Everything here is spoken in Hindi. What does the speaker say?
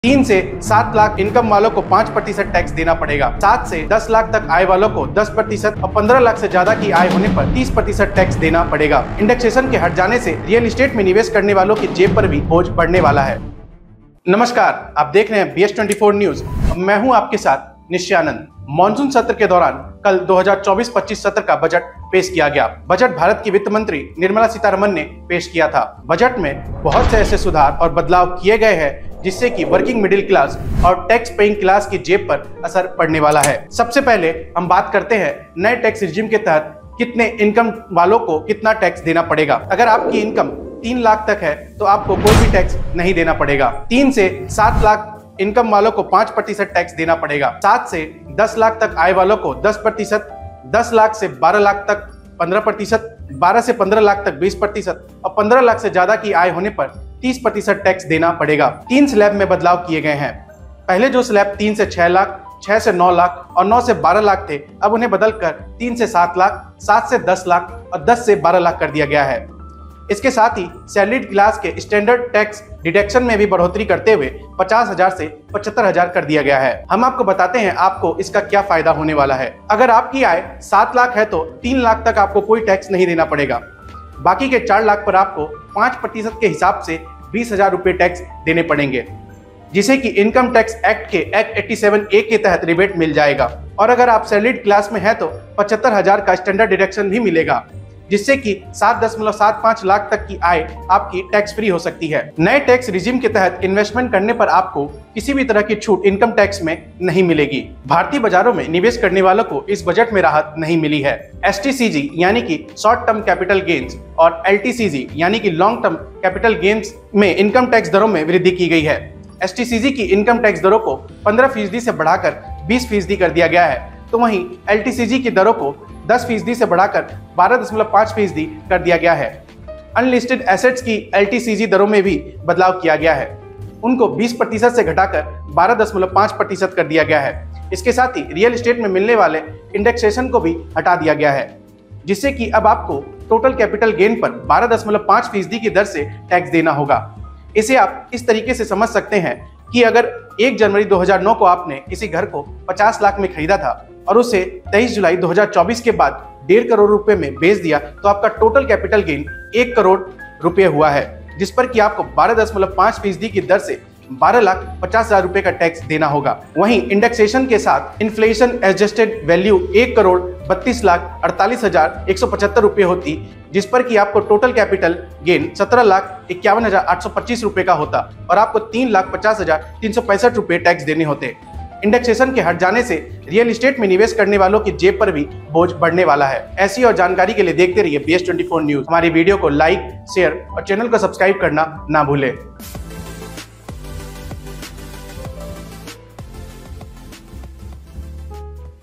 3 से 7 लाख इनकम वालों को 5% टैक्स देना पड़ेगा। 7 से 10 लाख तक आय वालों को 10% और 15 लाख से ज्यादा की आय होने पर 30% टैक्स देना पड़ेगा। इंडेक्सेशन के हट जाने से रियल एस्टेट में निवेश करने वालों की जेब पर भी बोझ बढ़ने वाला है। नमस्कार, आप देख रहे हैं BS24 न्यूज। मैं हूं आपके साथ निश्चयानंद। मॉनसून सत्र के दौरान कल 2024-25 सत्र का बजट पेश किया गया। बजट भारत की वित्त मंत्री निर्मला सीतारमण ने पेश किया था। बजट में बहुत से ऐसे सुधार और बदलाव किए गए हैं जिससे कि वर्किंग मिडिल क्लास और टैक्स पेइंग क्लास की जेब पर असर पड़ने वाला है। सबसे पहले हम बात करते हैं नए टैक्स रिजिम के तहत कितने इनकम वालों को कितना टैक्स देना पड़ेगा। अगर आपकी इनकम 3 लाख तक है तो आपको कोई भी टैक्स नहीं देना पड़ेगा। 3 से 7 लाख इनकम वालों को 5% टैक्स देना पड़ेगा। 7 से 10 लाख तक आय वालों को 10%, 10 लाख से 12 लाख तक 15%, 12 से 15 लाख तक 20% और 15 लाख से ज्यादा की आय होने पर 30% टैक्स देना पड़ेगा। 3 स्लैब में बदलाव किए गए हैं। पहले जो स्लैब 3 से 6 लाख, 6 से 9 लाख और 9 से 12 लाख थे, अब उन्हें बदलकर 3 से 7 लाख, 7 से 10 लाख और 10 से 12 लाख कर दिया गया है। इसके साथ ही सैलरीड क्लास के स्टैंडर्ड टैक्स डिडक्शन में भी बढ़ोतरी करते हुए 50,000 से 75,000 कर दिया गया है। हम आपको बताते हैं आपको इसका क्या फायदा होने वाला है। अगर आपकी आय 7 लाख है तो 3 लाख तक आपको कोई टैक्स नहीं देना पड़ेगा। बाकी के 4 लाख पर आपको 5% के हिसाब से 20,000 रुपए टैक्स देने पड़ेंगे, जिसे कि इनकम टैक्स एक्ट के एक्ट 87A के तहत रिबेट मिल जाएगा। और अगर आप सैलरीड क्लास में है तो 75,000 का स्टैंडर्ड डिडक्शन भी मिलेगा, जिससे कि 7.75 लाख तक की आय आपकी टैक्स फ्री हो सकती है। नए टैक्स रिजिम के तहत इन्वेस्टमेंट करने पर आपको किसी भी तरह की छूट इनकम टैक्स में नहीं मिलेगी। भारतीय बाजारों में निवेश करने वालों को इस बजट में राहत नहीं मिली है। STCG यानी कि शॉर्ट टर्म कैपिटल गेन्स और LTCG यानी कि लॉन्ग टर्म कैपिटल गेन्स में इनकम टैक्स दरों में वृद्धि की गई है। STCG की इनकम टैक्स दरों को 15% से बढ़ाकर 20% कर दिया गया है, तो वहीं LTCG की दरों को 10% से बढ़ाकर 12.5% कर दिया गया है। अनलिस्टेड एसेट्स की LTCG दरों में भी बदलाव किया गया है, उनको 20% से घटाकर 12.5% कर दिया गया है। इसके साथ ही रियल एस्टेट में मिलने वाले इंडेक्सेशन को भी हटा दिया गया है, जिससे कि अब आपको टोटल कैपिटल गेन पर 12.5% की दर से टैक्स देना होगा। इसे आप इस तरीके से समझ सकते हैं कि अगर 1 जनवरी 2009 को आपने किसी घर को 50 लाख में खरीदा था और उसे 23 जुलाई 2024 के बाद 1.5 करोड़ रुपए में बेच दिया, तो आपका टोटल कैपिटल गेन 1 करोड़ रुपए हुआ है, जिस पर कि आपको 12.5% की दर से 12,50,000 रुपए का टैक्स देना होगा। वहीं इंडेक्सेशन के साथ इन्फ्लेशन एडजस्टेड वैल्यू 1,32,48,175 रुपए होती, जिस पर कि आपको टोटल कैपिटल गेन 17,51,825 रुपए का होता और आपको 3,50,365 रुपए टैक्स देने होते। इंडेक्सेशन के हट जाने से रियल एस्टेट में निवेश करने वालों की जेब पर भी बोझ बढ़ने वाला है। ऐसी और जानकारी के लिए देखते रहिए BS24 न्यूज। हमारी वीडियो को लाइक, शेयर और चैनल को सब्सक्राइब करना ना भूलें।